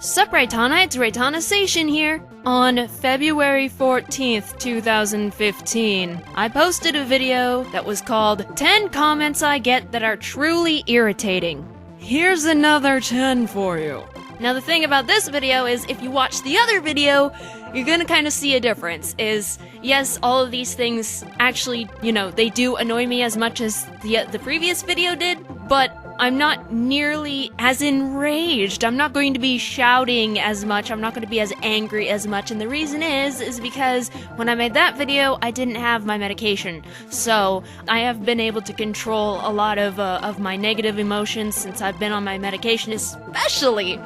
Sup Reitanna, it's Reitanna Seishin here. On February 14th, 2015, I posted a video that was called 10 Comments I Get That Are Truly Irritating. Here's another 10 for you. Now the thing about this video is, if you watch the other video, you're gonna kind of see a difference. Yes, all of these things actually, they do annoy me as much as the previous video did, but I'm not nearly as enraged. I'm not going to be shouting as much. I'm not going to be as angry as much. And the reason is because when I made that video, I didn't have my medication. So I have been able to control a lot of my negative emotions since I've been on my medication, especially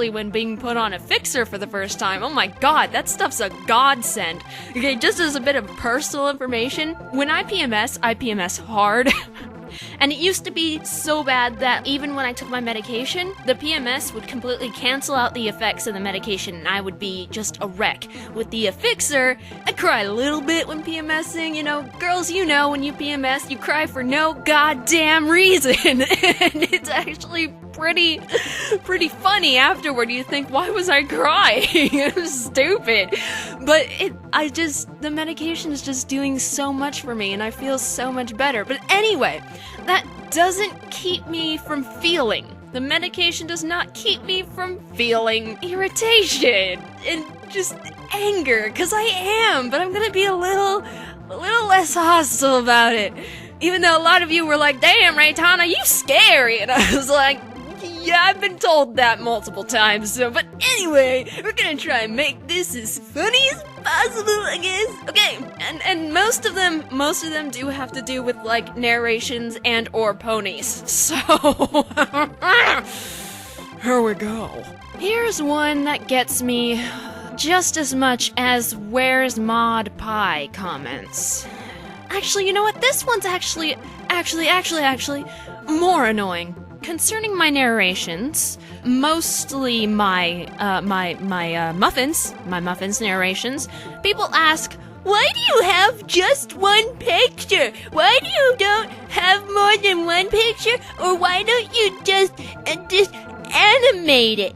when being put on a fixer for the first time. Oh my god, that stuff's a godsend. Okay, just as a bit of personal information, when I PMS hard. And it used to be so bad that even when I took my medication, the PMS would completely cancel out the effects of the medication and I would be just a wreck. With the fixer, I cry a little bit when PMSing, girls, when you PMS, you cry for no goddamn reason. And it's actually pretty funny afterward. You think, why was I crying? It was stupid. But the medication is just doing so much for me and I feel so much better. But anyway, that doesn't keep me from feeling. The medication does not keep me from feeling irritation and just anger, because I am, but I'm gonna be a little less hostile about it. Even though a lot of you were like, damn, Reitanna, you scary, and I was like, yeah, I've been told that multiple times, but anyway, we're gonna try and make this as funny as possible, I guess. Okay, and most of them do have to do with, like, narrations and or ponies, so here we go. Here's one that gets me just as much as where's Mod Pie comments. Actually, you know what? This one's actually more annoying. Concerning my narrations, mostly my muffins narrations, people ask, why do you have just one picture? Why do you don't have more than one picture? Or why don't you just animate it?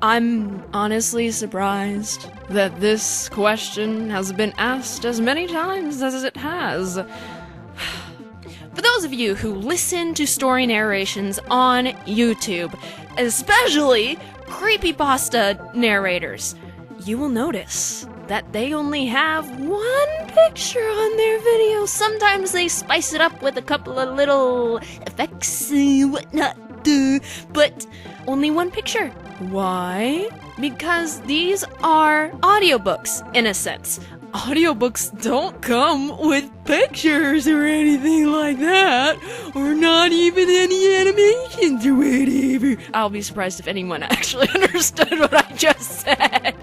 I'm honestly surprised that this question has been asked as many times as it has. For those of you who listen to story narrations on YouTube, especially creepypasta narrators, you will notice that they only have one picture on their video. Sometimes they spice it up with a couple of little effects and whatnot, but only one picture. Why? Because these are audiobooks, in a sense. Audiobooks don't come with pictures or anything like that, or not even any animations or whatever. I'll be surprised if anyone actually understood what I just said.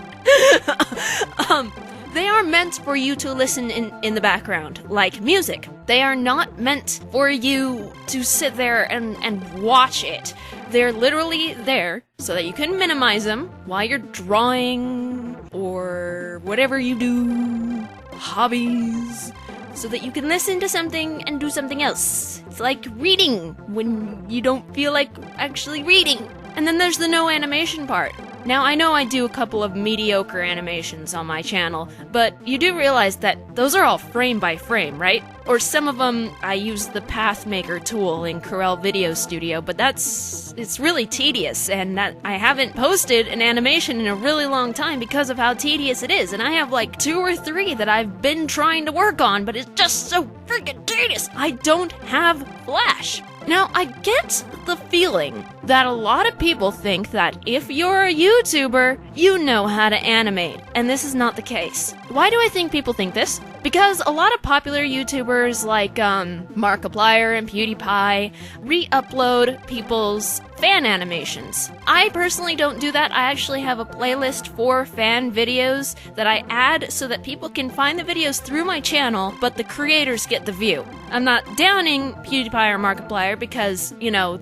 They are meant for you to listen in the background, like music. They are not meant for you to sit there and watch it. They're literally there so that you can minimize them while you're drawing or whatever you do, hobbies, so that you can listen to something and do something else. It's like reading when you don't feel like actually reading. And then there's the no animation part. Now, I know I do a couple of mediocre animations on my channel, but you do realize that those are all frame by frame, right? Or some of them, I use the Pathmaker tool in Squirrel Video Studio, but it's really tedious, and that I haven't posted an animation in a really long time because of how tedious it is, and I have like 2 or 3 that I've been trying to work on, but it's just so freaking tedious. I don't have Flash. Now, I get the feeling that a lot of people think that if you're a YouTuber, you know how to animate, and this is not the case. Why do I think people think this? Because a lot of popular YouTubers like Markiplier and PewDiePie re-upload people's fan animations. I personally don't do that. I actually have a playlist for fan videos that I add so that people can find the videos through my channel, but the creators get the view. I'm not downing PewDiePie or Markiplier because,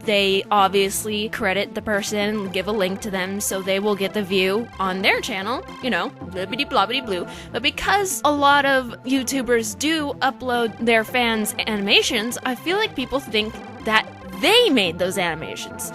they obviously credit the person, give a link to them, so they will get the view on their channel, blibbity blobbity blue. But because a lot of YouTubers do upload their fans' animations, I feel like people think that they made those animations.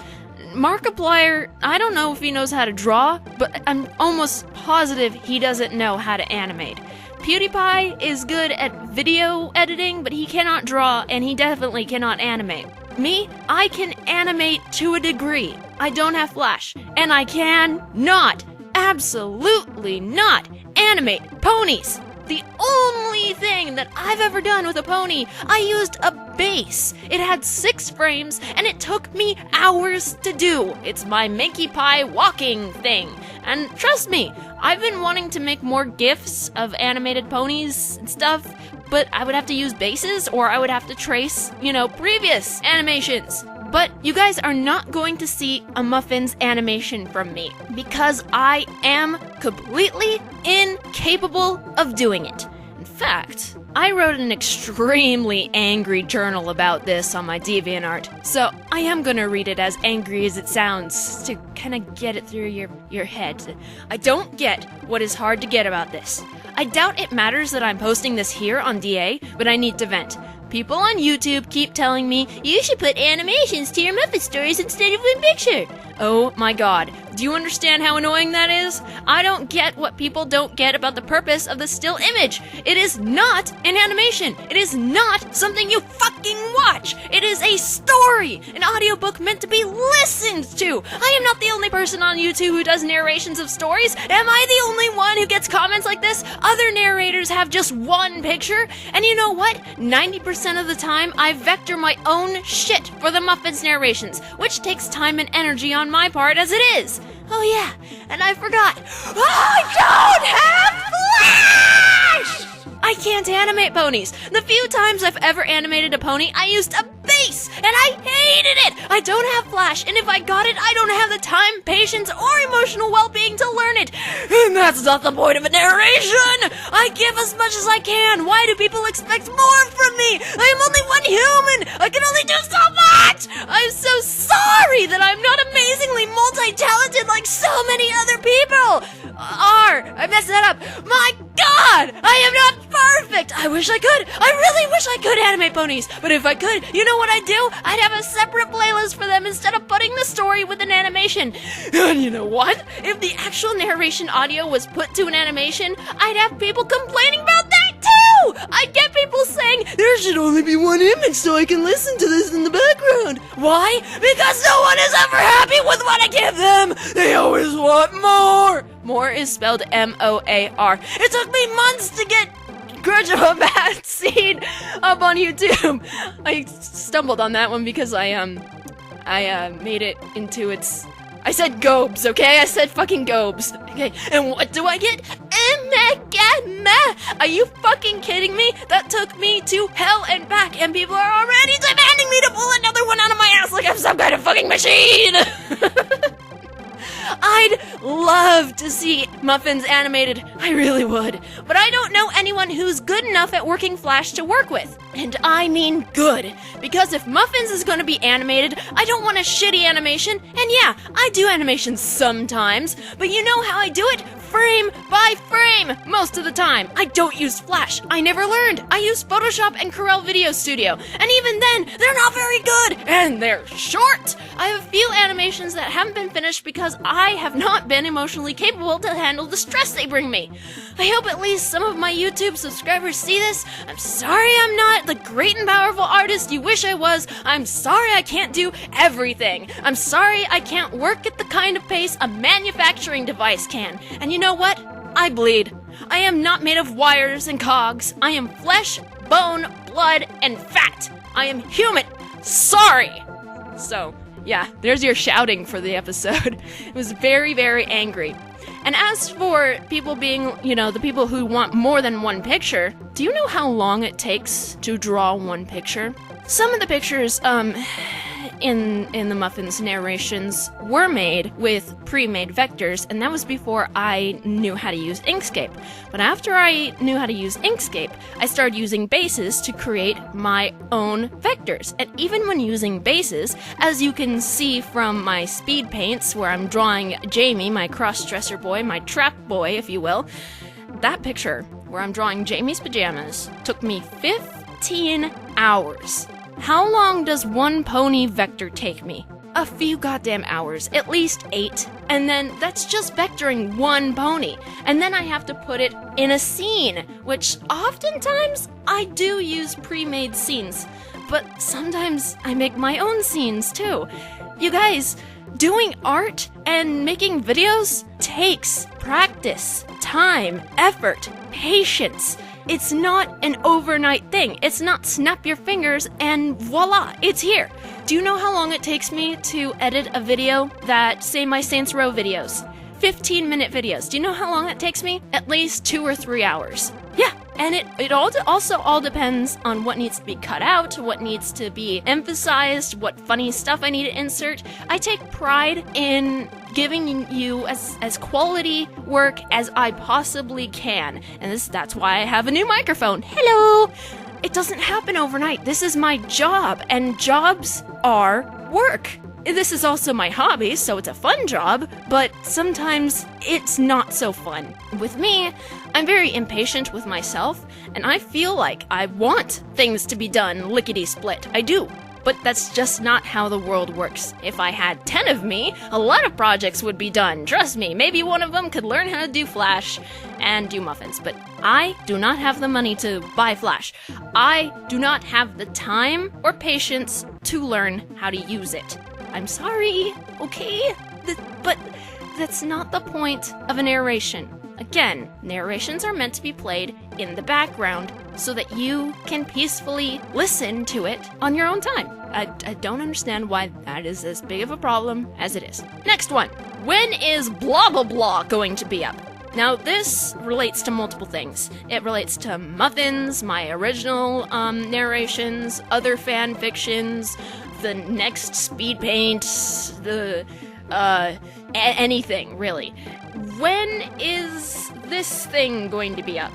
Markiplier, I don't know if he knows how to draw, but I'm almost positive he doesn't know how to animate. PewDiePie is good at video editing, but he cannot draw, and he definitely cannot animate. Me, I can animate to a degree. I don't have Flash, and I can not, absolutely not, animate ponies. The only thing that I've ever done with a pony, I used a base. It had 6 frames, and it took me hours to do. It's my Makey Pie walking thing. And trust me, I've been wanting to make more GIFs of animated ponies and stuff, but I would have to use bases, or I would have to trace, previous animations. But you guys are not going to see a Muffins animation from me, because I am completely incapable of doing it. In fact, I wrote an extremely angry journal about this on my DeviantArt, so I am gonna read it as angry as it sounds, to kinda get it through your head. I don't get what is hard to get about this. I doubt it matters that I'm posting this here on DA, but I need to vent. People on YouTube keep telling me, you should put animations to your Muppet stories instead of one picture. Oh my god. Do you understand how annoying that is? I don't get what people don't get about the purpose of the still image. It is not an animation. It is not something you fucking watch. It is a story, an audiobook meant to be listened to. I am not the only person on YouTube who does narrations of stories. Am I the only one who gets comments like this? Other narrators have just one picture. And you know what? 90% of the time, I vector my own shit for the Muffins narrations, which takes time and energy on my part as it is. Oh yeah, and I forgot. I don't have Flash! I can't animate ponies. The few times I've ever animated a pony, I used a base, and I hated it. I don't have Flash, and if I got it, I don't have the time, patience, or emotional well-being to learn it. And that's not the point of a narration. I give as much as I can. Why do people expect more from me? I am only one human. I can only do so much. I'm so sorry that I'm not amazingly multi-talented like so many other people are. I messed that up. My God, I am not perfect. I wish I could. I really wish I could animate ponies. But if I could, you know what I'd do? I'd have a separate playlist for them instead of putting the story with an animation. And you know what? If the actual narration audio was put to an animation, I'd have people complaining about that too. I'd get people saying, there should only be one image so I can listen to this in the background. Why? Because no one is ever happy with what I give them. They always want more. More is spelled M-O-A-R. It took me months to get Grudge of a Bad Seed up on YouTube. I stumbled on that one because I made it into its... I said gobes, okay? I said fucking gobes, okay? And what do I get? Are you fucking kidding me? That took me to hell and back, and people are already demanding me to pull another one out of my ass like I'm some kind of fucking machine! I'd love to see Muffins animated, I really would. But I don't know anyone who's good enough at working Flash to work with. And I mean good. Because if Muffins is going to be animated, I don't want a shitty animation. And yeah, I do animations sometimes. But you know how I do it? Frame by frame, most of the time. I don't use Flash. I never learned. I use Photoshop and Corel Video Studio. And even then, they're not very good. And they're short. I have a few animations that haven't been finished because I have not been emotionally capable to handle the stress they bring me. I hope at least some of my YouTube subscribers see this. I'm sorry I'm not the great and powerful artist you wish I was. I'm sorry I can't do everything. I'm sorry I can't work at the kind of pace a manufacturing device can. And you know what? I bleed. I am not made of wires and cogs. I am flesh, bone, blood, and fat. I am human. Sorry. So, yeah, there's your shouting for the episode. It was very, very angry. And as for people being, the people who want more than one picture, do you know how long it takes to draw one picture? Some of the pictures, in the Muffins narrations were made with pre-made vectors, and that was before I knew how to use Inkscape. But after I knew how to use Inkscape, I started using bases to create my own vectors. And even when using bases, as you can see from my speed paints, where I'm drawing Jamie, my cross-dresser boy, my trap boy, if you will, that picture where I'm drawing Jamie's pajamas took me 15 hours. How long does one pony vector take me? a few goddamn hours, at least 8. And then that's just vectoring one pony. And then I have to put it in a scene, which oftentimes I do use pre-made scenes. But sometimes I make my own scenes too. You guys, doing art and making videos takes practice, time, effort, patience. It's not an overnight thing. It's not snap your fingers and voila, it's here. Do you know how long it takes me to edit a video that, say, my Saints Row videos? 15-minute videos. Do you know how long it takes me? At least 2 or 3 hours. Yeah, and it also all depends on what needs to be cut out, what needs to be emphasized, what funny stuff I need to insert. I take pride in giving you as quality work as I possibly can. And that's why I have a new microphone. Hello! It doesn't happen overnight. This is my job, and jobs are work. This is also my hobby, so it's a fun job, but sometimes it's not so fun. With me, I'm very impatient with myself, and I feel like I want things to be done lickety-split. I do. But that's just not how the world works. If I had 10 of me, a lot of projects would be done. Trust me, maybe one of them could learn how to do Flash and do muffins. But I do not have the money to buy Flash. I do not have the time or patience to learn how to use it. I'm sorry, okay? But that's not the point of a narration. Again, narrations are meant to be played in the background so that you can peacefully listen to it on your own time. I don't understand why that is as big of a problem as it is. Next one. When is blah blah blah going to be up? Now, this relates to multiple things. It relates to Muffins, my original narrations, other fan fictions, the next speed paint, anything, really. When is this thing going to be up?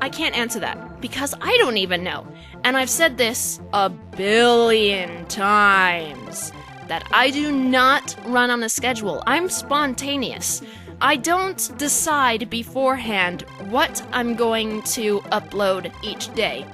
I can't answer that, because I don't even know. And I've said this a billion times, that I do not run on a schedule. I'm spontaneous. I don't decide beforehand what I'm going to upload each day.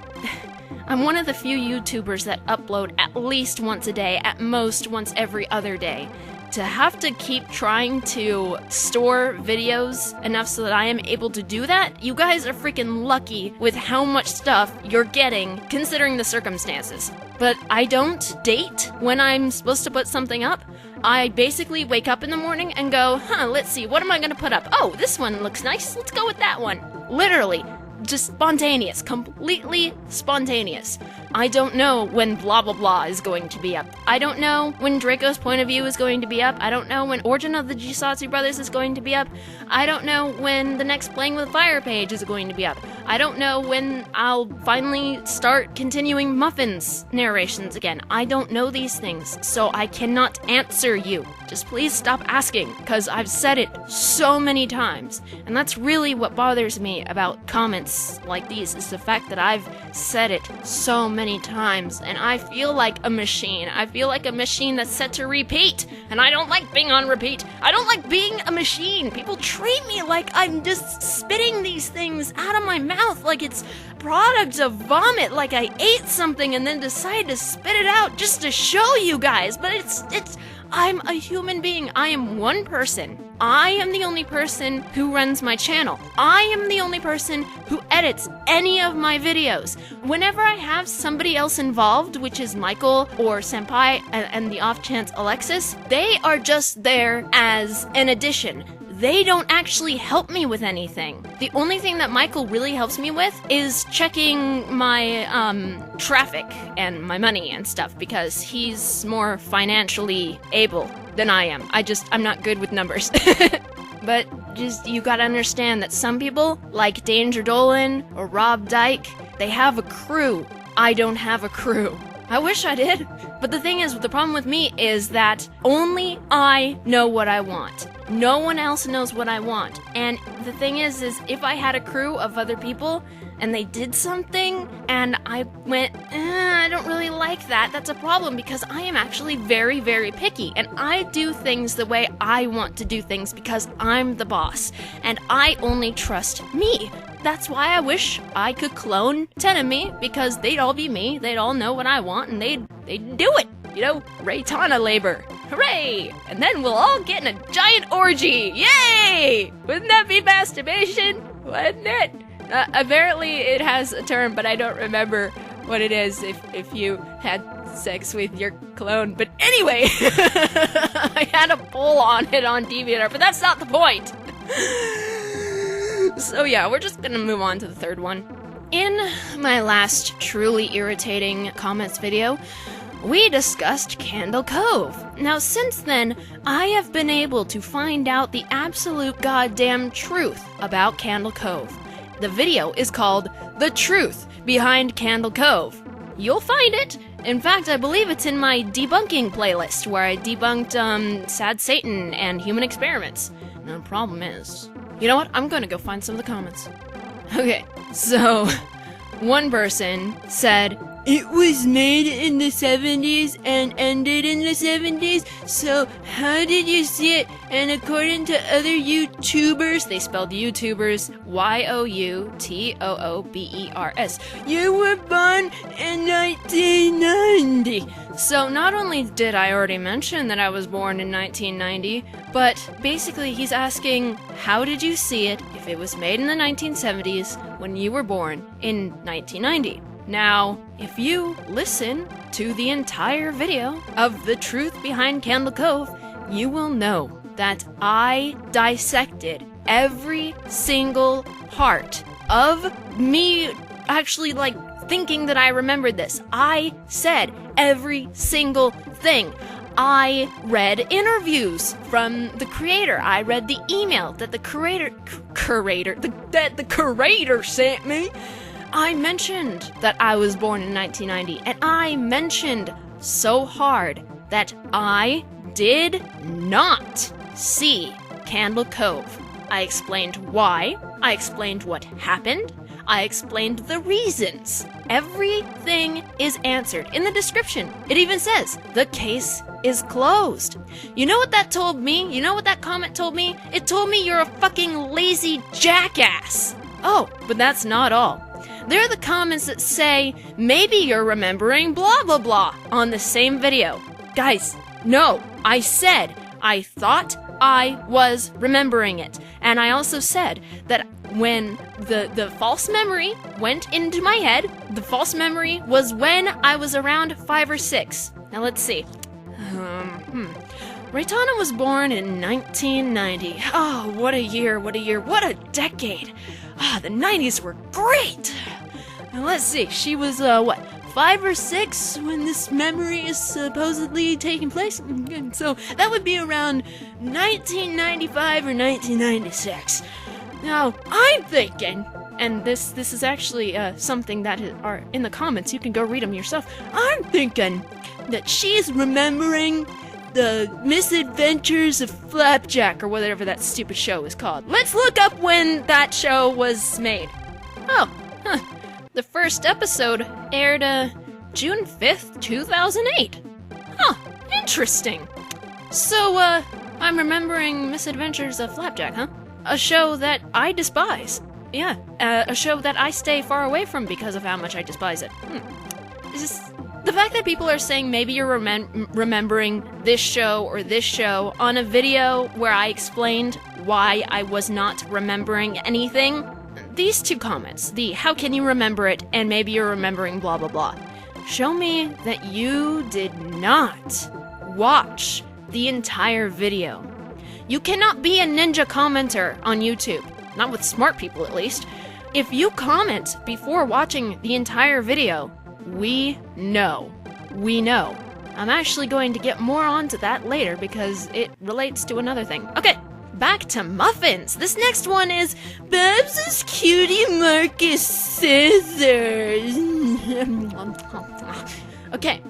I'm one of the few YouTubers that upload at least once a day, at most once every other day. To have to keep trying to store videos enough so that I am able to do that, you guys are freaking lucky with how much stuff you're getting, considering the circumstances. But I don't date when I'm supposed to put something up. I basically wake up in the morning and go, let's see, what am I gonna put up? Oh, this one looks nice, let's go with that one. Literally. Just spontaneous, completely spontaneous. I don't know when blah blah blah is going to be up. I don't know when Draco's Point of View is going to be up. I don't know when Origin of the Jisatsu Brothers is going to be up. I don't know when the next Playing with Fire page is going to be up. I don't know when I'll finally start continuing Muffins narrations again. I don't know these things, so I cannot answer you. Just please stop asking, because I've said it so many times. And that's really what bothers me about comments like these, is the fact that I've said it so many times, and I feel like a machine. I feel like a machine that's set to repeat, and I don't like being on repeat. I don't like being a machine. People treat me like I'm just spitting these things out of my mouth like it's product of vomit, like I ate something and then decided to spit it out just to show you guys. But I'm a human being. I am one person. I am the only person who runs my channel. I am the only person who edits any of my videos. Whenever I have somebody else involved, which is Michael or Senpai and the off chance Alexis, they are just there as an addition. They don't actually help me with anything. The only thing that Michael really helps me with is checking my traffic and my money and stuff, because he's more financially able than I am. I'm not good with numbers. But just, you gotta understand that some people, like Danger Dolan or Rob Dyke, they have a crew. I don't have a crew. I wish I did. But the thing is, the problem with me is that only I know what I want. No one else knows what I want. And the thing is if I had a crew of other people and they did something and I went, I don't really like that, that's a problem, because I am actually very, very picky. And I do things the way I want to do things because I'm the boss. And I only trust me. That's why I wish I could clone 10 of me, because they'd all be me, they'd all know what I want, and they'd do it. you know, Reitanna labor. Hooray! And then we'll all get in a giant orgy. Yay! Wouldn't that be masturbation? Wouldn't it? Apparently it has a term, but I don't remember what it is if you had sex with your clone. But anyway, I had a poll on it on DeviantArt, but that's not the point. So yeah, we're just gonna move on to the third one. In my last truly irritating comments video, we discussed Candle Cove. Now since then, I have been able to find out the absolute goddamn truth about Candle Cove. The video is called The Truth Behind Candle Cove. You'll find it. In fact, I believe it's in my debunking playlist where I debunked Sad Satan and Human Experiments. Now the problem is, you know what? I'm gonna go find some of the comments. Okay, so one person said, it was made in the 70s and ended in the 70s, so how did you see it? And according to other YouTubers, they spelled YouTubers YOUTOOBERS, you were born in 1990. So not only did I already mention that I was born in 1990, but basically he's asking, how did you see it if it was made in the 1970s when you were born in 1990? Now, if you listen to the entire video of The Truth Behind Candle Cove, you will know that I dissected every single part of me actually, thinking that I remembered this. I said every single thing. I read interviews from the creator. I read the email that the curator sent me. I mentioned that I was born in 1990, and I mentioned so hard that I did not see Candle Cove. I explained why, I explained what happened, I explained the reasons. Everything is answered in the description. It even says, the case is closed. You know what that told me? You know what that comment told me? It told me you're a fucking lazy jackass. Oh, but that's not all. There are the comments that say, maybe you're remembering blah blah blah on the same video. Guys, no, I said I thought I was remembering it. And I also said that when the false memory went into my head, the false memory was when I was around 5 or 6. Now let's see. Reitanna was born in 1990. Oh, what a year, what a decade. The 90s were great. Now let's see, she was, 5 or 6 when this memory is supposedly taking place? So that would be around 1995 or 1996. Now, I'm thinking, and this is actually something that are in the comments, you can go read them yourself. I'm thinking that she's remembering the Misadventures of Flapjack, or whatever that stupid show is called. Let's look up when that show was made. The first episode aired June 5th, 2008. Interesting. So, I'm remembering Misadventures of Flapjack, huh? A show that I despise. Yeah, a show that I stay far away from because of how much I despise it. The fact that people are saying maybe you're remembering this show or this show on a video where I explained why I was not remembering anything, these two comments, the how can you remember it and maybe you're remembering blah blah blah, show me that you did not watch the entire video. You cannot be a ninja commenter on YouTube, not with smart people at least. If you comment before watching the entire video, we know. I'm actually going to get more onto that later because it relates to another thing. Okay, back to muffins. This next one is Babs' Cutie Marcus Scissors. Okay,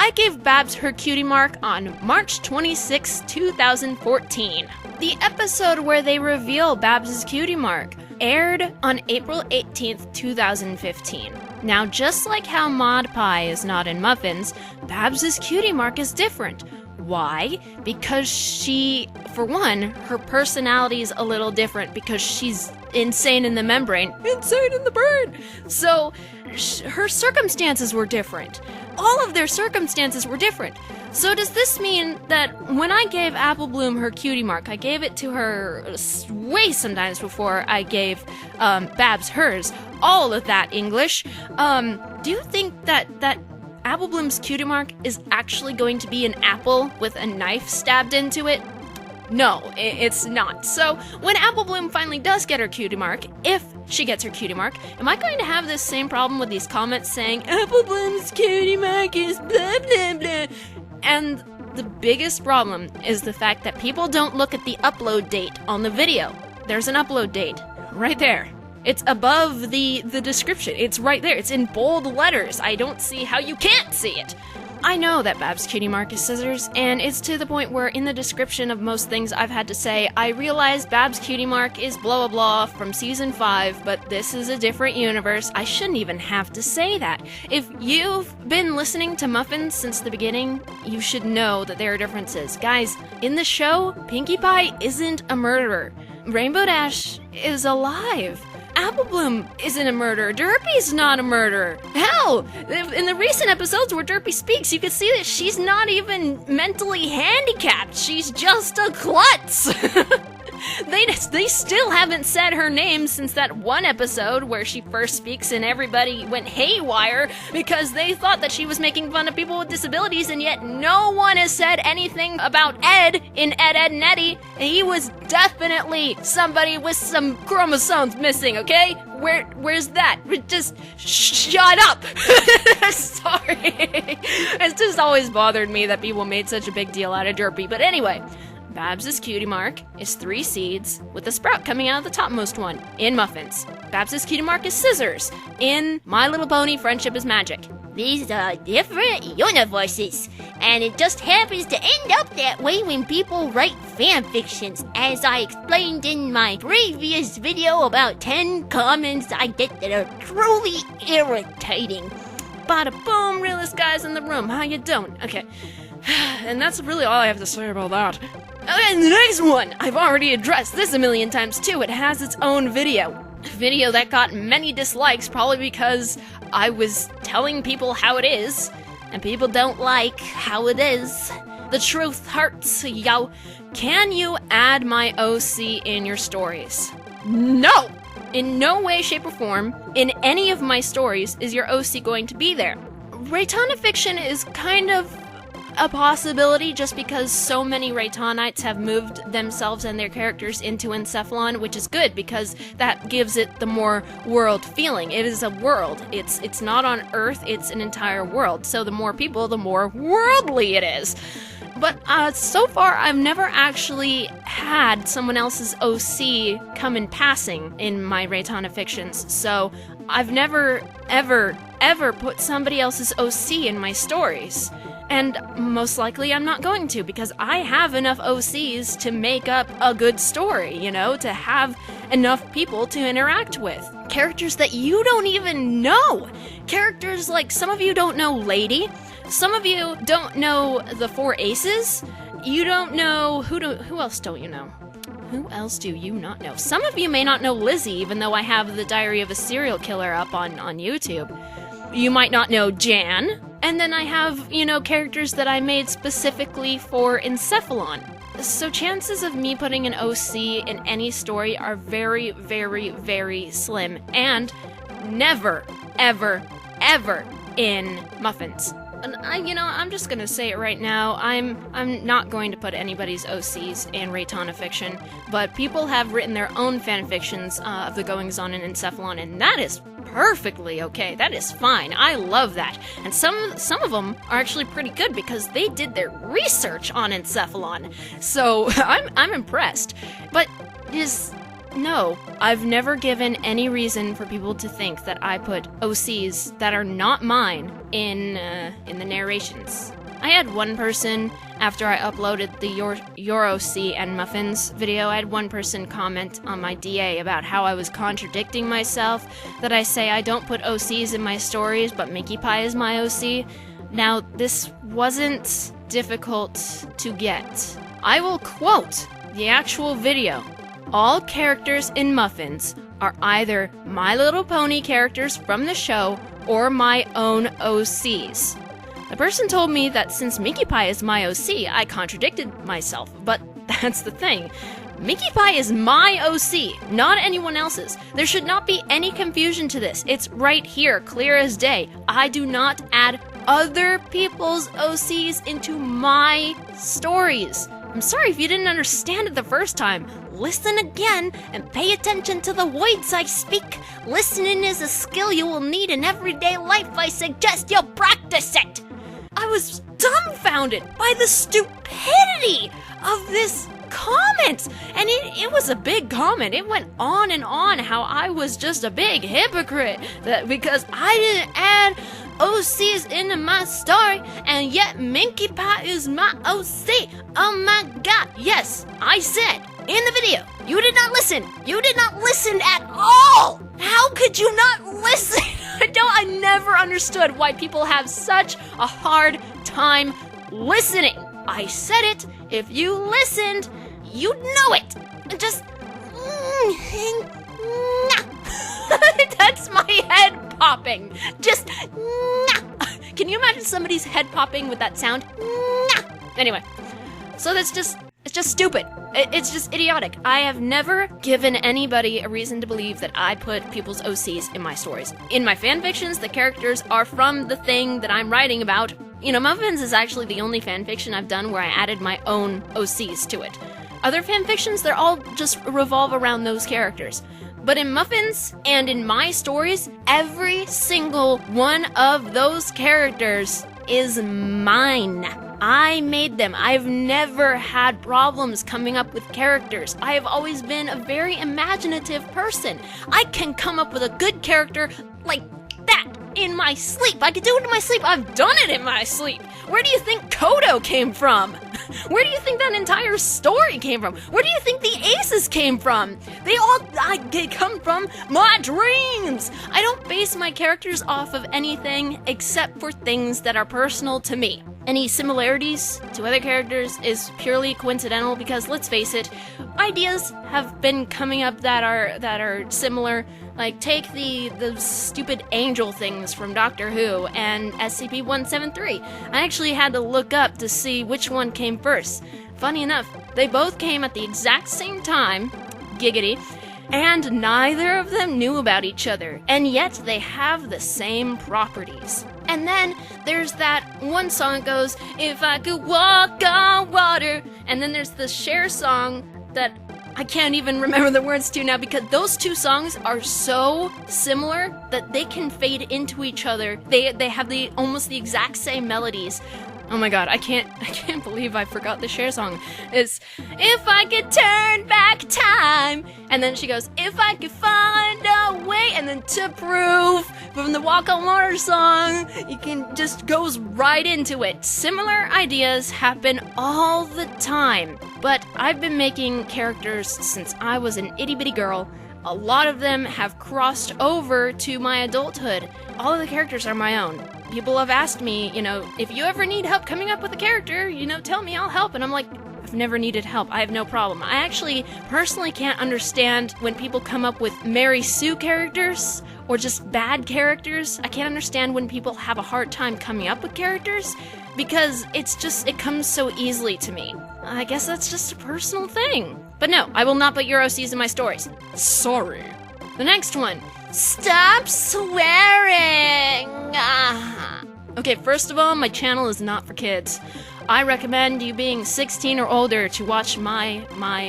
I gave Babs her cutie mark on March 26, 2014. The episode where they reveal Babs' cutie mark aired on April 18th, 2015. Now, just like how Mod Pie is not in Muffins, Babs' cutie mark is different. Why? Because she, for one, her personality is a little different because she's insane in the membrane. Insane in the brain! So, her circumstances were different. All of their circumstances were different. So does this mean that when I gave Apple Bloom her cutie mark, I gave it to her way sometimes before I gave Babs hers, all of that English, do you think that Apple Bloom's cutie mark is actually going to be an apple with a knife stabbed into it? No, it's not. So, when Apple Bloom finally does get her cutie mark, if she gets her cutie mark, am I going to have this same problem with these comments saying, Apple Bloom's cutie mark is blah blah blah? And the biggest problem is the fact that people don't look at the upload date on the video. There's an upload date, right there. It's above the description. It's right there. It's in bold letters. I don't see how you can't see it. I know that Babs' cutie mark is scissors, and it's to the point where in the description of most things I've had to say, I realize Babs' cutie mark is blah blah blah from season 5, but this is a different universe. I shouldn't even have to say that. If you've been listening to Muffins since the beginning, you should know that there are differences. Guys, in the show, Pinkie Pie isn't a murderer. Rainbow Dash is alive. Apple Bloom isn't a murderer. Derpy's not a murderer. Hell, in the recent episodes where Derpy speaks, you can see that she's not even mentally handicapped. She's just a klutz. They still haven't said her name since that one episode where she first speaks and everybody went haywire because they thought that she was making fun of people with disabilities, and yet no one has said anything about Ed in Ed, Edd n Eddy. He was definitely somebody with some chromosomes missing, okay? Where's that? Just shut up! Sorry. It's just always bothered me that people made such a big deal out of Derpy. But anyway, Babs' cutie mark is 3 seeds with a sprout coming out of the topmost one in Muffins. Babs' cutie mark is scissors in My Little Pony Friendship is Magic. These are different universes, and it just happens to end up that way when people write fan fictions, as I explained in my previous video about 10 comments I get that are truly irritating. Bada boom, realest guys in the room, how you doing? Okay, and that's really all I have to say about that. Okay, the next one, I've already addressed this a million times too. It has its own video. A video that got many dislikes, probably because I was telling people how it is, and people don't like how it is. The truth hurts, yo. Can you add my OC in your stories? No! In no way, shape, or form, in any of my stories, is your OC going to be there. Reitanna fiction is kind of a possibility just because so many Reitannites have moved themselves and their characters into Encephalon, which is good because that gives it the more world feeling. It is a world. It's not on Earth, it's an entire world. So the more people, the more worldly it is. But so far, I've never actually had someone else's OC come in passing in my Reitanna fictions. So I've never, ever put somebody else's OC in my stories. And most likely I'm not going to, because I have enough OCs to make up a good story, you know, to have enough people to interact with. Characters that you don't even know. Characters like, some of you don't know Lady, some of you don't know the 4 Aces, you don't know, who else don't you know? Who else do you not know? Some of you may not know Lizzie, even though I have the Diary of a Serial Killer up on YouTube. You might not know Jan. And then I have, you know, characters that I made specifically for Encephalon. So chances of me putting an OC in any story are very, very, very slim. And never, ever, ever in Muffins. And I'm just gonna say it right now. I'm not going to put anybody's OCs in Reitanna fiction, but people have written their own fan fictions of the goings-on in Encephalon, and that is perfectly okay. That is fine. I love that. And some of them are actually pretty good because they did their research on Encephalon. So I'm impressed. But no, I've never given any reason for people to think that I put OCs that are not mine in the narrations. I had one person, after I uploaded the Your OC and Muffins video, I had one person comment on my DA about how I was contradicting myself, that I say I don't put OCs in my stories, but Pinkie Pie is my OC. Now, this wasn't difficult to get. I will quote the actual video all characters in Muffins are either My Little Pony characters from the show or my own OCs. The person told me that since Minkie Pie is my OC, I contradicted myself, but that's the thing. Minkie Pie is my OC, not anyone else's. There should not be any confusion to this. It's right here, clear as day. I do not add other people's OCs into my stories. I'm sorry if you didn't understand it the first time. Listen again and pay attention to the words I speak. Listening is a skill you will need in everyday life. I suggest you practice it. I was dumbfounded by the stupidity of this comment, and it was a big comment. It went on and on how I was just a big hypocrite because I didn't add OCs into my story, and yet Minkie Pie is my OC. Oh my god, yes, I said in the video, you did not listen. You did not listen at all. How could you not listen? I never understood why people have such a hard time listening. I said it. If you listened, you'd know it. Just that's my head popping. Just can you imagine somebody's head popping with that sound? Anyway, so it's just stupid. It's just idiotic. I have never given anybody a reason to believe that I put people's OCs in my stories. In my fanfictions, the characters are from the thing that I'm writing about. You know, Muffins is actually the only fanfiction I've done where I added my own OCs to it. Other fanfictions, they're all just revolve around those characters. But in Muffins and in my stories, every single one of those characters is mine. I made them. I've never had problems coming up with characters. I have always been a very imaginative person. I can come up with a good character like that in my sleep. I could do it in my sleep. I've done it in my sleep. Where do you think Kodo came from? Where do you think that entire story came from? Where do you think the aces came from? They come from my dreams. I don't base my characters off of anything except for things that are personal to me. Any similarities to other characters is purely coincidental because, let's face it, ideas have been coming up that are similar. Like, take the stupid angel things from Doctor Who and SCP-173. I actually had to look up to see which one came first. Funny enough, they both came at the exact same time, giggity, and neither of them knew about each other, and yet they have the same properties. And then there's that one song that goes, "If I could walk on water," and then there's the Cher song that I can't even remember the words to now because those two songs are so similar that they can fade into each other. They have almost the exact same melodies. Oh my god, I can't believe I forgot the Cher song. It's "If I could turn back time," and then she goes, "If I could find a way," and then "To prove" from the Walk on Water song. You can just goes right into it. Similar ideas happen all the time, but I've been making characters since I was an itty bitty girl. A lot of them have crossed over to my adulthood. All of the characters are my own. People have asked me, if you ever need help coming up with a character, tell me, I'll help. And I'm like, I've never needed help. I have no problem. I actually personally can't understand when people come up with Mary Sue characters or just bad characters. I can't understand when people have a hard time coming up with characters because it comes so easily to me. I guess that's just a personal thing. But no, I will not put your OCs in my stories. Sorry. The next one. Stop swearing! Okay, first of all, my channel is not for kids. I recommend you being 16 or older to watch my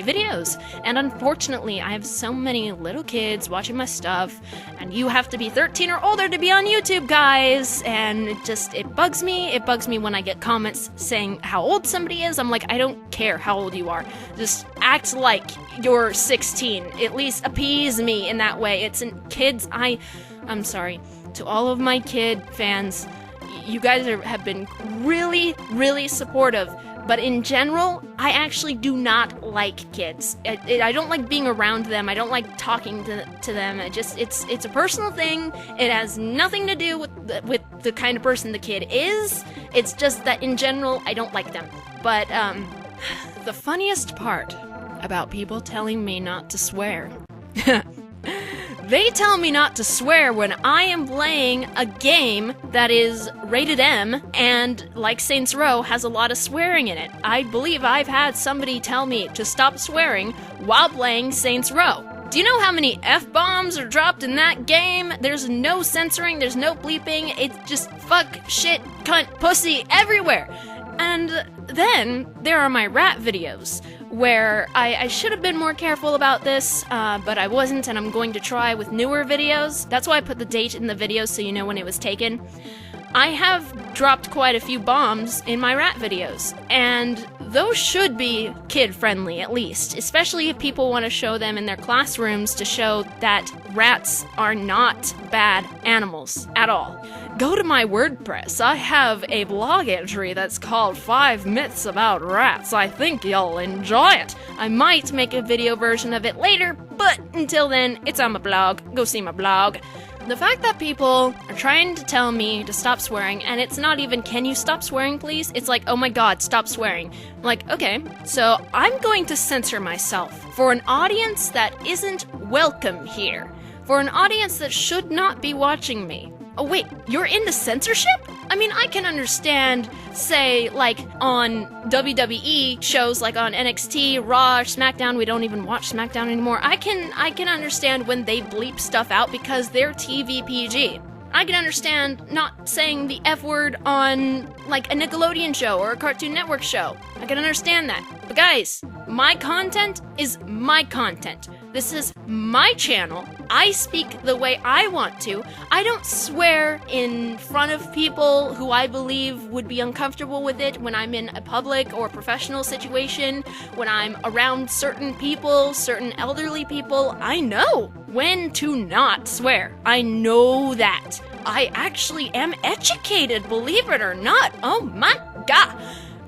videos. And unfortunately, I have so many little kids watching my stuff, and you have to be 13 or older to be on YouTube, guys. And it bugs me. It bugs me when I get comments saying how old somebody is. I'm like, I don't care how old you are. Just act like you're 16. At least appease me in that way. Kids, I'm sorry. To all of my kid fans, you guys have been really, really supportive, but in general, I actually do not like kids. I don't like being around them. I don't like talking to them. It's a personal thing. It has nothing to do with the kind of person the kid is. It's just that in general, I don't like them. But the funniest part about people telling me not to swear. They tell me not to swear when I am playing a game that is rated M and, like Saints Row, has a lot of swearing in it. I believe I've had somebody tell me to stop swearing while playing Saints Row. Do you know how many F-bombs are dropped in that game? There's no censoring, there's no bleeping, it's just fuck, shit, cunt, pussy, everywhere. And then there are my rat videos, where I should have been more careful about this, but I wasn't, and I'm going to try with newer videos. That's why I put the date in the video so you know when it was taken. I have dropped quite a few bombs in my rat videos, and those should be kid-friendly at least, especially if people want to show them in their classrooms to show that rats are not bad animals at all. Go to my WordPress. I have a blog entry that's called 5 Myths About Rats. I think you'll enjoy it. I might make a video version of it later, but until then, it's on my blog. Go see my blog. The fact that people are trying to tell me to stop swearing, and it's not even, can you stop swearing please? It's like, oh my god, stop swearing. I'm like, okay, so I'm going to censor myself for an audience that isn't welcome here. For an audience that should not be watching me. Oh wait, you're into censorship? I mean, I can understand, say, like, on WWE shows, like on NXT, Raw, SmackDown, we don't even watch SmackDown anymore. I can understand when they bleep stuff out because they're TV PG. I can understand not saying the F word on, like, a Nickelodeon show or a Cartoon Network show. I can understand that. But guys, my content is my content. This is my channel. I speak the way I want to. I don't swear in front of people who I believe would be uncomfortable with it when I'm in a public or professional situation, when I'm around certain people, certain elderly people. I know when to not swear. I know that. I actually am educated, believe it or not. Oh my god.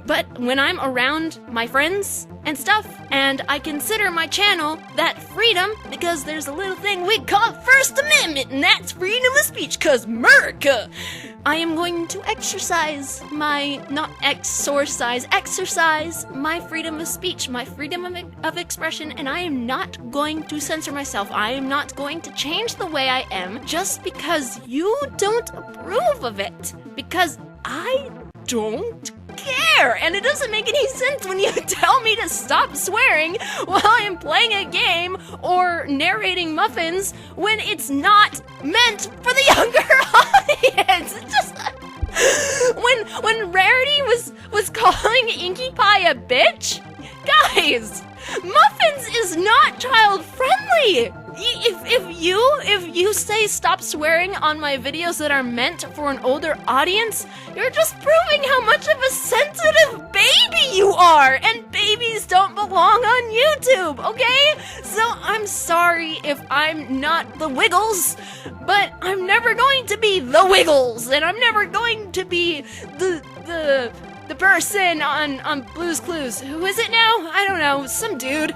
But when I'm around my friends and stuff, and I consider my channel that freedom, because there's a little thing we call First Amendment, and that's freedom of speech, cause America! I am going to exercise my, exercise my freedom of speech, my freedom of expression, and I am not going to censor myself. I am not going to change the way I am just because you don't approve of it. Because I don't care, and it doesn't make any sense when you tell me to stop swearing while I'm playing a game or narrating Muffins when it's not meant for the younger audience. It's just when Rarity was calling Inky Pie a bitch, guys, Muffins is not child friendly. If you say stop swearing on my videos that are meant for an older audience, you're just proving how much of a sensitive baby you are, and babies don't belong on YouTube, okay? So I'm sorry if I'm not the Wiggles, but I'm never going to be the Wiggles, and I'm never going to be the person on Blue's Clues. Who is it now? I don't know, some dude.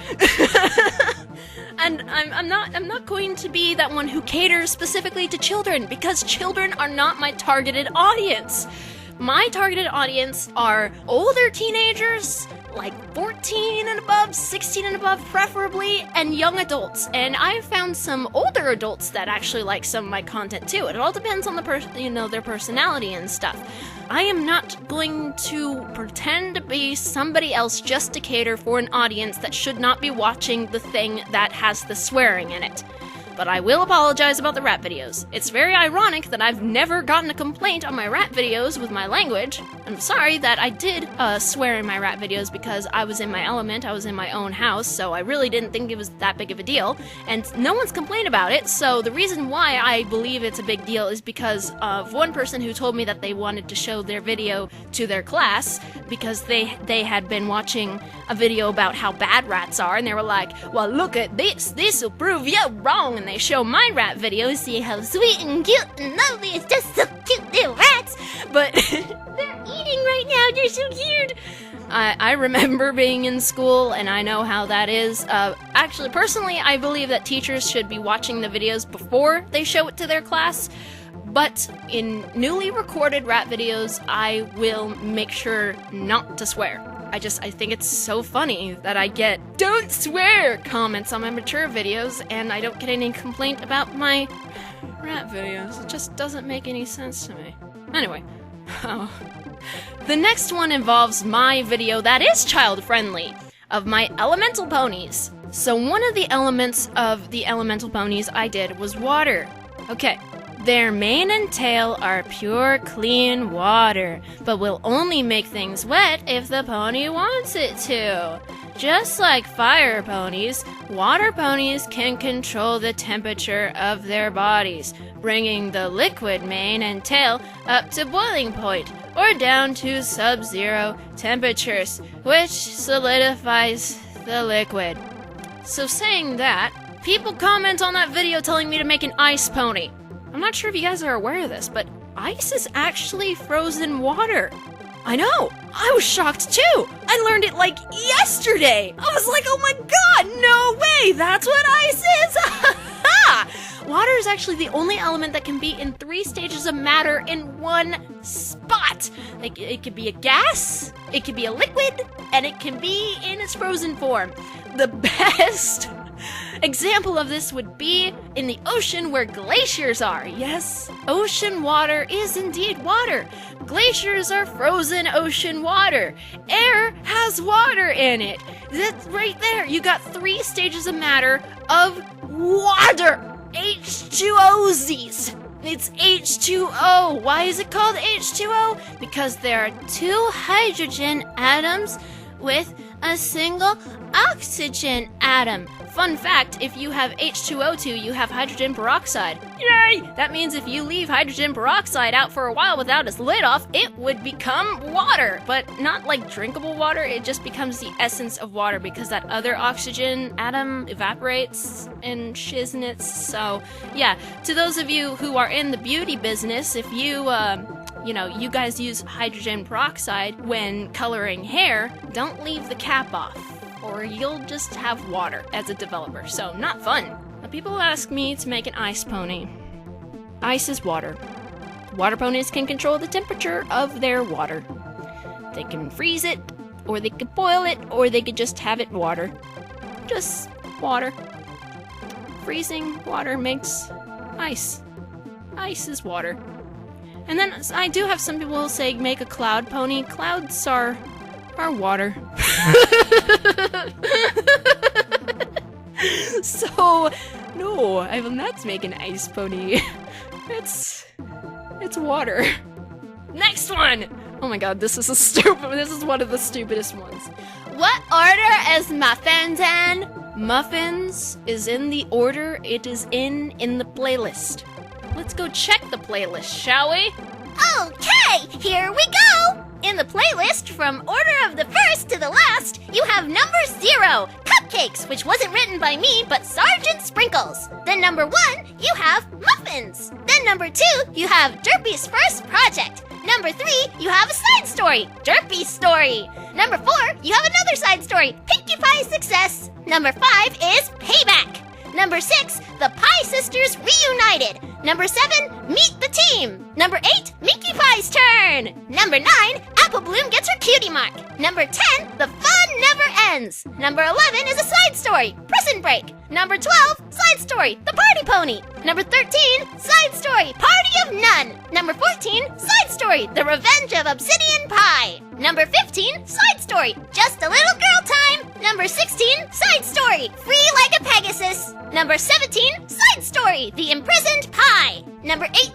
And I'm not going to be that one who caters specifically to children, because children are not my targeted audience. My targeted audience are older teenagers, like 14 and above, 16 and above preferably, and young adults. And I've found some older adults that actually like some of my content too. It all depends on the their personality and stuff. I am not going to pretend to be somebody else just to cater for an audience that should not be watching the thing that has the swearing in it. But I will apologize about the rat videos. It's very ironic that I've never gotten a complaint on my rat videos with my language. I'm sorry that I did swear in my rat videos because I was in my element, I was in my own house, so I really didn't think it was that big of a deal, and no one's complained about it, so the reason why I believe it's a big deal is because of one person who told me that they wanted to show their video to their class because they had been watching a video about how bad rats are, and they were like, well, look at this'll prove you wrong, and they show my rat video, see how sweet and cute and lovely, it's just so cute, little rats, but they're eating right now, they're so cute. I remember being in school, and I know how that is. Actually, personally, I believe that teachers should be watching the videos before they show it to their class, but in newly recorded rat videos, I will make sure not to swear. I think it's so funny that I get "don't swear" comments on my mature videos, and I don't get any complaint about my rant videos. It just doesn't make any sense to me. Anyway, the next one involves my video that is child-friendly, of my elemental ponies. So one of the elements of the elemental ponies I did was water. Okay, their mane and tail are pure, clean water, but will only make things wet if the pony wants it to. Just like fire ponies, water ponies can control the temperature of their bodies, bringing the liquid mane and tail up to boiling point or down to sub-zero temperatures, which solidifies the liquid. So saying that, people comment on that video telling me to make an ice pony. I'm not sure if you guys are aware of this, but ice is actually frozen water. I know! I was shocked too! I learned it like yesterday! I was like, oh my god, no way! That's what ice is! Water is actually the only element that can be in 3 stages of matter in one spot. Like, it could be a gas, it could be a liquid, and it can be in its frozen form. The best example of this would be in the ocean where glaciers are. Yes, ocean water is indeed water. Glaciers are frozen ocean water. Air has water in it. That's right there. You got 3 stages of matter of water. H2O's. It's H2O. Why is it called H2O? Because there are 2 hydrogen atoms with a single oxygen atom. Fun fact, if you have H2O2, you have hydrogen peroxide. Yay! That means if you leave hydrogen peroxide out for a while without its lid off, it would become water. But not like drinkable water, it just becomes the essence of water because that other oxygen atom evaporates and shiznits. So, yeah, to those of you who are in the beauty business, if you you guys use hydrogen peroxide when coloring hair, don't leave the cap off, or you'll just have water as a developer, so not fun. Now, people ask me to make an ice pony. Ice is water. Water ponies can control the temperature of their water. They can freeze it, or they could boil it, or they could just have it water. Just water. Freezing water makes ice. Ice is water. And then I do have some people who say make a cloud pony. Clouds are water. So, no, I will not make an ice pony. It's water. Next one! Oh my god, this is one of the stupidest ones. What order is muffins in? Muffins is in the order it is in the playlist. Let's go check the playlist, shall we? Okay, here we go! In the playlist, from order of the first to the last, you have number 0, Cupcakes, which wasn't written by me, but Sergeant Sprinkles. Then number 1, you have Muffins. Then number 2, you have Derpy's First Project. Number 3, you have a side story, Derpy's Story. Number 4, you have another side story, Pinkie Pie Success. Number 5 is Payback. Number 6, the Pie Sisters Reunited. Number 7, Meet the Team. Number 8, Minkie Pie's turn. Number 9, Apple Bloom gets her cutie mark. Number 10, the fun never ends. Number 11 is a side story, Prison Break. Number 12, side story, The Party Pony. Number 13, side story, Party of None. Number 14, side story, The Revenge of Obsidian Pie. Number 15, side story, Just a Little Girl Time. Number 16, side story, Free Like a Pegasus. Number 17, side story, The Imprisoned Pie. Number 18,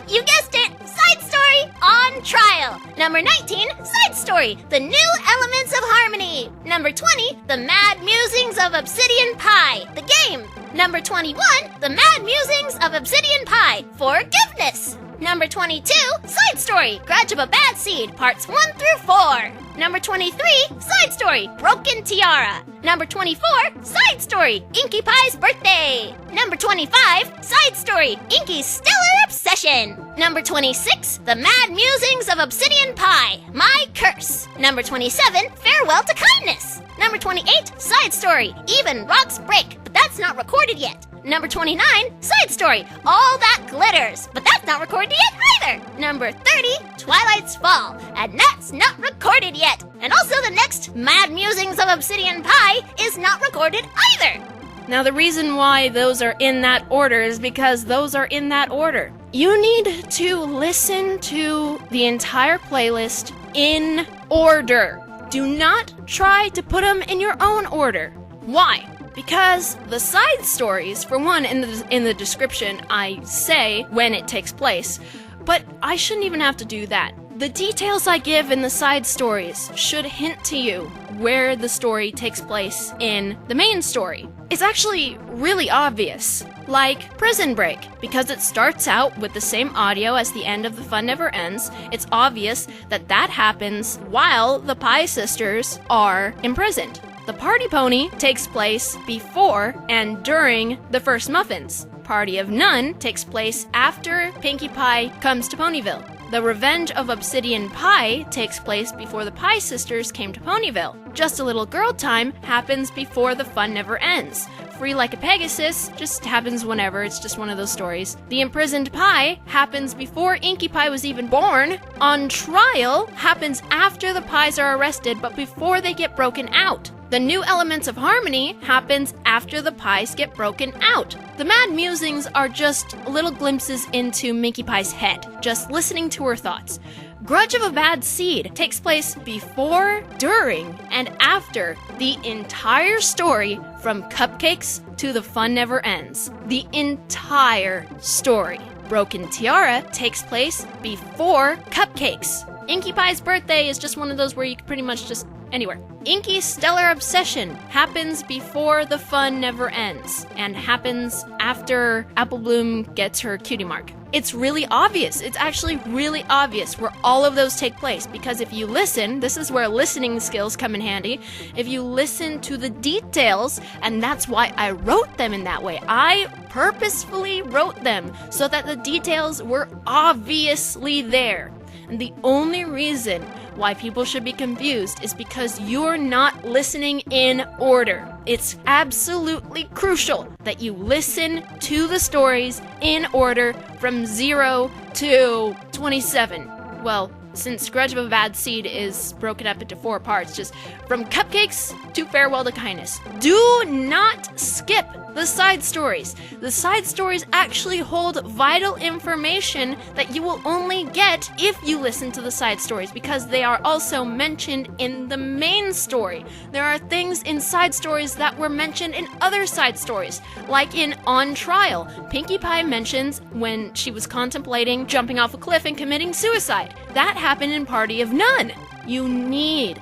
you guessed it, side story, On Trial. Number 19, side story, The New Elements of Harmony. Number 20, The Mad Musings of Obsidian Pie, the game. Number 21, The Mad Musings of Obsidian Pie, Forgiveness. Number 22, side story, Grudge of a Bad Seed, parts 1 through 4. Number 23, side story, Broken Tiara. Number 24, side story, Inky Pie's Birthday. Number 25, side story, Inky's Stellar Obsession. Number 26, The Mad Musings of Obsidian Pie, My Curse. Number 27, Farewell to Kindness. Number 28, side story, Even Rocks Break, but that's not recorded yet. Number 29, side story, All That Glitters, but that's not recorded yet either. Number 30, Twilight's Fall, and that's not recorded yet. And also the next Mad Musings of Obsidian Pie is not recorded either. Now, the reason why those are in that order is because those are in that order. You need to listen to the entire playlist in order. Do not try to put them in your own order. Why? Because the side stories, for one, in the description, I say when it takes place, but I shouldn't even have to do that. The details I give in the side stories should hint to you where the story takes place in the main story. It's actually really obvious, like Prison Break, because it starts out with the same audio as the end of The Fun Never Ends. It's obvious that that happens while the Pie Sisters are imprisoned. The Party Pony takes place before and during the first Muffins. Party of None takes place after Pinkie Pie comes to Ponyville. The Revenge of Obsidian Pie takes place before the Pie Sisters came to Ponyville. Just a Little Girl Time happens before The Fun Never Ends. Free Like a Pegasus just happens whenever, it's just one of those stories. The Imprisoned Pie happens before Inky Pie was even born. On Trial happens after the Pies are arrested but before they get broken out. The New Elements of Harmony happens after the Pies get broken out. The Mad Musings are just little glimpses into Minky Pie's head, just listening to her thoughts. Grudge of a Bad Seed takes place before, during, and after the entire story from Cupcakes to The Fun Never Ends. The entire story. Broken Tiara takes place before Cupcakes. Inky Pie's birthday is just one of those where you can pretty much just anywhere. Inky's Stellar Obsession happens before The Fun Never Ends and happens after Apple Bloom gets her cutie mark. It's really obvious. It's actually really obvious where all of those take place because if you listen, this is where listening skills come in handy. If you listen to the details, and that's why I wrote them in that way. I purposefully wrote them so that the details were obviously there. And the only reason why people should be confused is because you're not listening in order. It's absolutely crucial that you listen to the stories in order from 0 to 27. Well, since Grudge of a Bad Seed is broken up into 4 parts, just from Cupcakes to Farewell to Kindness. Do not skip the side stories. The side stories actually hold vital information that you will only get if you listen to the side stories because they are also mentioned in the main story. There are things in side stories that were mentioned in other side stories, like in On Trial. Pinkie Pie mentions when she was contemplating jumping off a cliff and committing suicide. That happened in Party of None. You need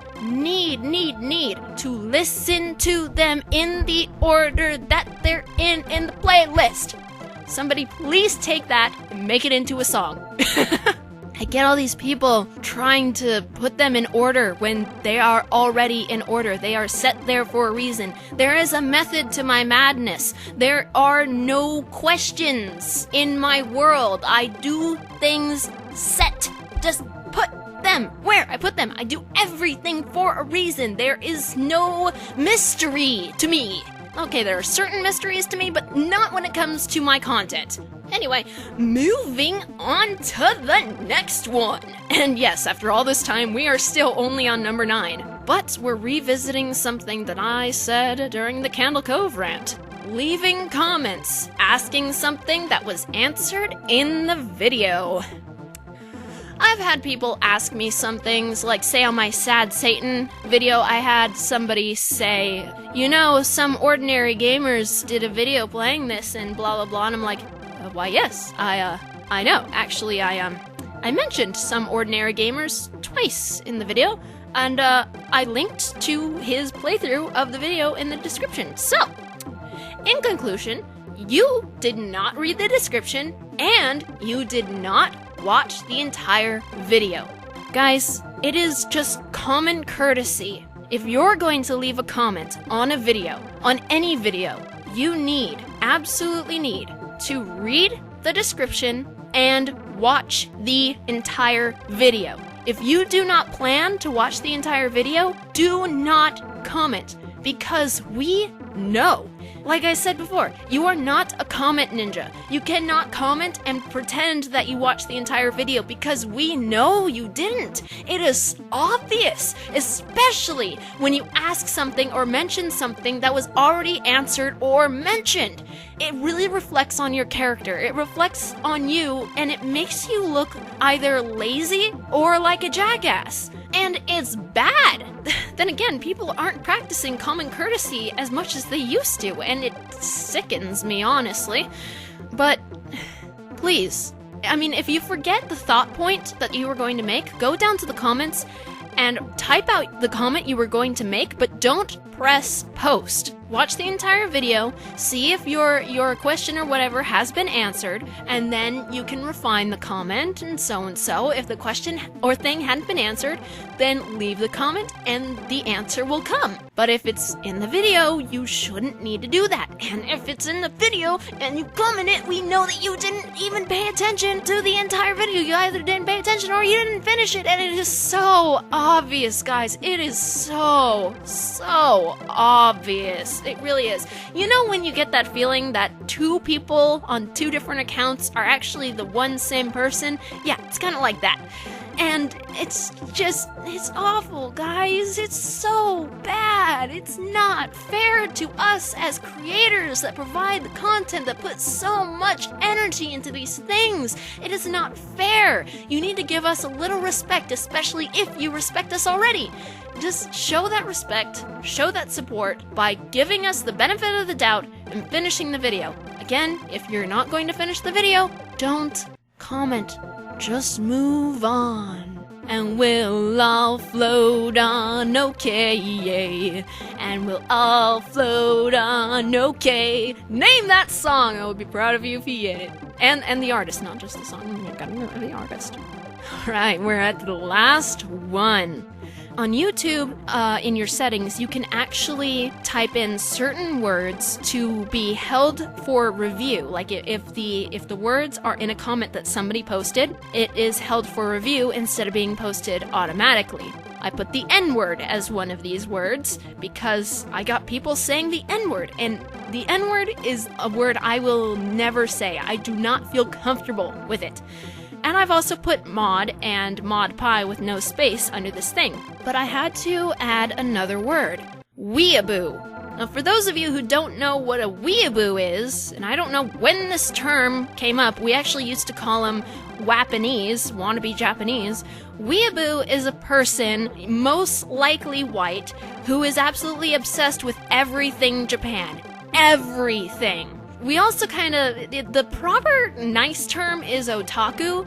to listen to them in the order that they're in the playlist. Somebody please take that and make it into a song. I get all these people trying to put them in order when they are already in order. They are set there for a reason. There is a method to my madness. There are no questions in my world. I do things set. Just put them where I put them. I do everything for a reason. There is no mystery to me. Okay, there are certain mysteries to me, but not when it comes to my content. Anyway, moving on to the next one. And yes, after all this time, we are still only on number 9. But we're revisiting something that I said during the Candle Cove rant. Leaving comments, asking something that was answered in the video. I've had people ask me some things, like say on my Sad Satan video, I had somebody say, you know, some ordinary gamers did a video playing this and blah blah blah, and I'm like, why yes, I know. Actually, I mentioned some ordinary gamers twice in the video, and I linked to his playthrough of the video in the description. So, in conclusion, you did not read the description, and you did not watch the entire video. Guys, it is just common courtesy. If you're going to leave a comment on a video, on any video, you absolutely need to read the description and watch the entire video. If you do not plan to watch the entire video, do not comment, because we know. like I said before, you are not a comment ninja. You cannot comment and pretend that you watched the entire video because we know you didn't. It is obvious, especially when you ask something or mention something that was already answered or mentioned. It really reflects on your character. It reflects on you, and it makes you look either lazy or like a jackass. And it's bad. Then again, people aren't practicing common courtesy as much as they used to, and it sickens me, honestly. But please, I mean, if you forget the thought point that you were going to make, go down to the comments and type out the comment you were going to make, but don't press post. Watch the entire video, see if your question or whatever has been answered, and then you can refine the comment and so. If the question or thing hadn't been answered, then leave the comment and the answer will come. But if it's in the video, you shouldn't need to do that. And if it's in the video and you comment it, we know that you didn't even pay attention to the entire video. You either didn't pay attention or you didn't finish it, and it is so obvious, guys. It is so obvious. It really is. You know when you get that feeling that two people on two different accounts are actually the one same person? Yeah, it's kind of like that. And it's awful, guys. It's so bad. It's not fair to us as creators that provide the content, that put so much energy into these things. It is not fair. You need to give us a little respect, especially if you respect us already. Just show that respect, show that support by giving us the benefit of the doubt and finishing the video. Again, if you're not going to finish the video, don't comment. Just move on. And we'll all float on, okay. And we'll all float on, okay. Name that song. I would be proud of you if you get it. And the artist, not just the song. You gotta remember the artist. Alright, we're at the last one. On YouTube, in your settings, you can actually type in certain words to be held for review. Like if the words are in a comment that somebody posted, it is held for review instead of being posted automatically. I put the N-word as one of these words because I got people saying the N-word, and the N-word is a word I will never say. I do not feel comfortable with it. And I've also put mod and mod pie with no space under this thing. But I had to add another word. Weeaboo. Now for those of you who don't know what a weeaboo is, and I don't know when this term came up, we actually used to call them Wapanese, wannabe Japanese. Weeaboo is a person, most likely white, who is absolutely obsessed with everything Japan. Everything. We also the proper nice term is otaku,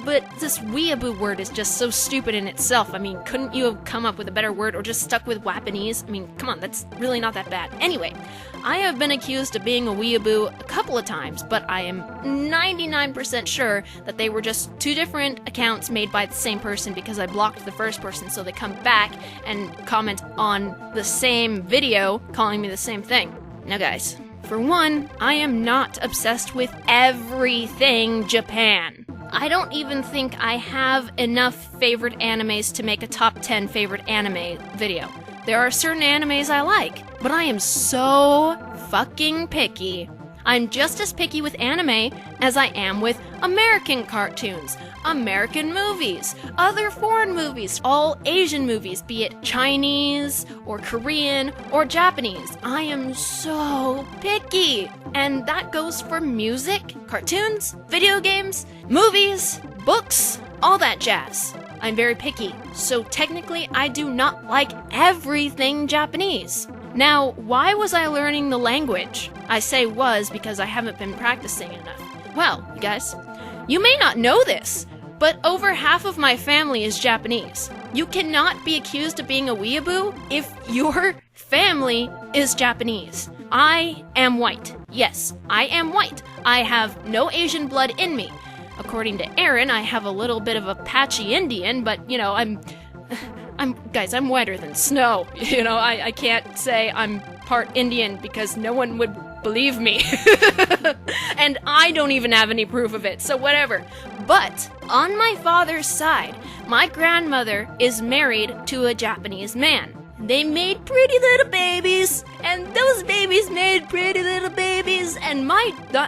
but this weeaboo word is just so stupid in itself. I mean, couldn't you have come up with a better word or just stuck with Wapanese? I mean, come on, that's really not that bad. Anyway, I have been accused of being a weeaboo a couple of times, but I am 99% sure that they were just two different accounts made by the same person because I blocked the first person, so they come back and comment on the same video calling me the same thing. Now guys, for one, I am not obsessed with everything Japan. I don't even think I have enough favorite animes to make a top 10 favorite anime video. There are certain animes I like, but I am so fucking picky. I'm just as picky with anime as I am with American cartoons, American movies, other foreign movies, all Asian movies, be it Chinese or Korean or Japanese. I am so picky. And that goes for music, cartoons, video games, movies, books, all that jazz. I'm very picky, so technically I do not like everything Japanese. Now, why was I learning the language? I say was because I haven't been practicing enough. Well, you guys, you may not know this, but over half of my family is Japanese. You cannot be accused of being a weeaboo if your family is Japanese. I am white. Yes, I am white. I have no Asian blood in me. According to Aaron, I have a little bit of Apache Indian, but, you know, I'm whiter than snow. You know, I can't say I'm part Indian because no one would believe me. And I don't even have any proof of it, so whatever. But on my father's side, my grandmother is married to a Japanese man. they made pretty little babies, and those babies made pretty little babies, and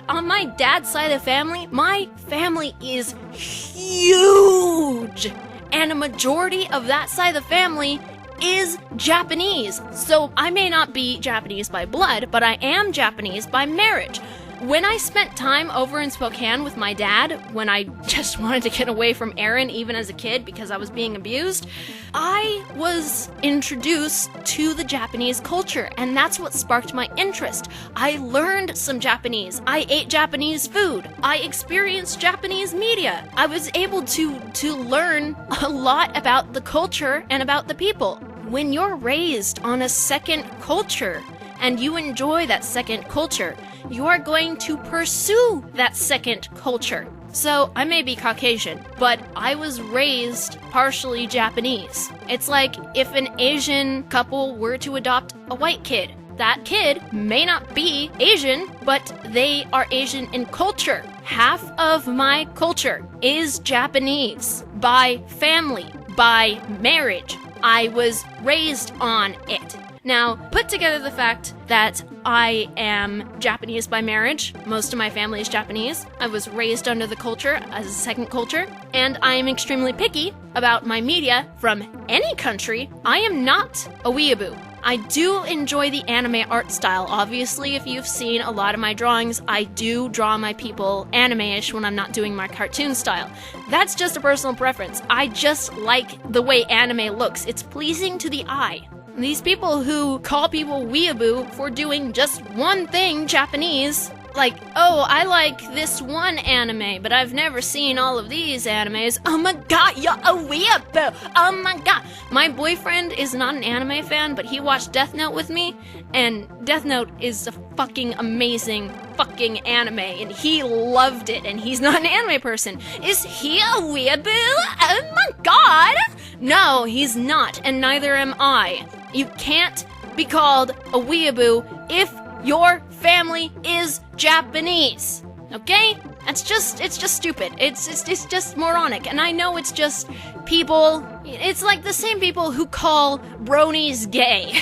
on my dad's side of the family, my family is huge, and a majority of that side of the family is Japanese. So I may not be Japanese by blood, but I am Japanese by marriage. When I spent time over in Spokane with my dad, when I just wanted to get away from Aaron even as a kid because I was being abused, I was introduced to the Japanese culture, and that's what sparked my interest. I learned some Japanese. I ate Japanese food. I experienced Japanese media. I was able to learn a lot about the culture and about the people. When you're raised on a second culture and you enjoy that second culture, you are going to pursue that second culture. So, I may be Caucasian, but I was raised partially Japanese. It's like if an Asian couple were to adopt a white kid. That kid may not be Asian, but they are Asian in culture. Half of my culture is Japanese. By family, by marriage. I was raised on it. Now, put together the fact that I am Japanese by marriage, most of my family is Japanese, I was raised under the culture as a second culture, and I am extremely picky about my media from any country. I am not a weeaboo. I do enjoy the anime art style. Obviously, if you've seen a lot of my drawings, I do draw my people anime-ish when I'm not doing my cartoon style. That's just a personal preference. I just like the way anime looks. It's pleasing to the eye. These people who call people weeaboo for doing just one thing Japanese, like, oh, I like this one anime, but I've never seen all of these animes. Oh my god, you're a weeaboo! Oh my god! My boyfriend is not an anime fan, but he watched Death Note with me, and Death Note is a fucking amazing fucking anime, and he loved it, and he's not an anime person. Is he a weeaboo? Oh my god! No, he's not, and neither am I. You can't be called a weeaboo if your family is Japanese. Okay? It's just stupid. It's just moronic. And I know it's just people, it's like the same people who call bronies gay.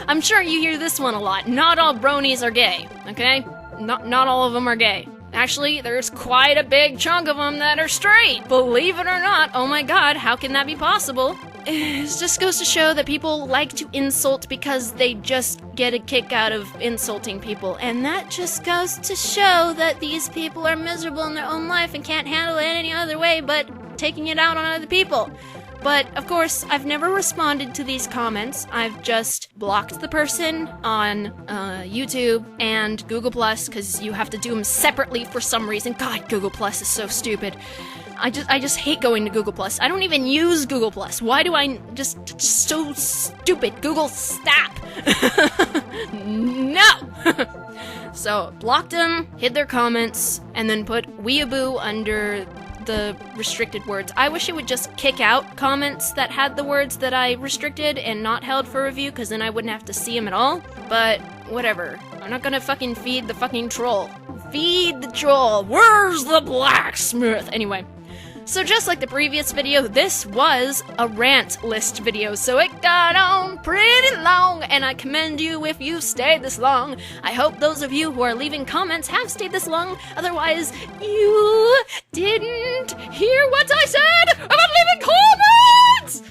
I'm sure you hear this one a lot. Not all bronies are gay, okay? Not all of them are gay. Actually, there's quite a big chunk of them that are straight. Believe it or not. Oh my god, how can that be possible? It just goes to show that people like to insult because they just get a kick out of insulting people. And that just goes to show that these people are miserable in their own life and can't handle it any other way but taking it out on other people. But, of course, I've never responded to these comments. I've just blocked the person on YouTube and Google+, because you have to do them separately for some reason. God, Google+ is so stupid. I just hate going to Google+. I don't even use Google+. Why do I just so stupid? Google, stop! No! So, blocked them, hid their comments, and then put weeaboo under the restricted words. I wish it would just kick out comments that had the words that I restricted and not held for review, because then I wouldn't have to see them at all. But, whatever. I'm not gonna fucking feed the fucking troll. Feed the troll! Where's the blacksmith? Anyway. So just like the previous video, this was a rant list video, so it got on pretty long, and I commend you if you've stayed this long. I hope those of you who are leaving comments have stayed this long, otherwise you didn't hear what I said about leaving comments!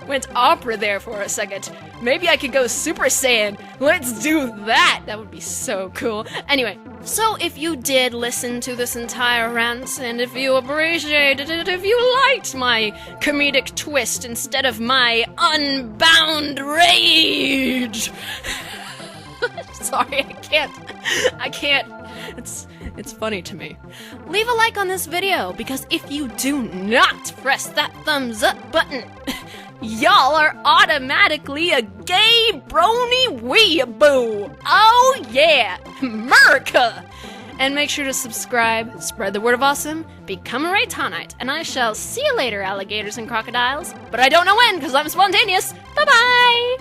Went opera there for a second. Maybe I could go Super Saiyan. Let's do that! That would be so cool. Anyway, so if you did listen to this entire rant, and if you appreciated it, if you liked my comedic twist instead of my unbound rage... Sorry, I can't. It's funny to me. Leave a like on this video, because if you do not press that thumbs up button, y'all are automatically a gay brony weeaboo. Oh yeah, America! And make sure to subscribe, spread the word of awesome, become a Reitannite, and I shall see you later, alligators and crocodiles. But I don't know when, because I'm spontaneous. Bye-bye!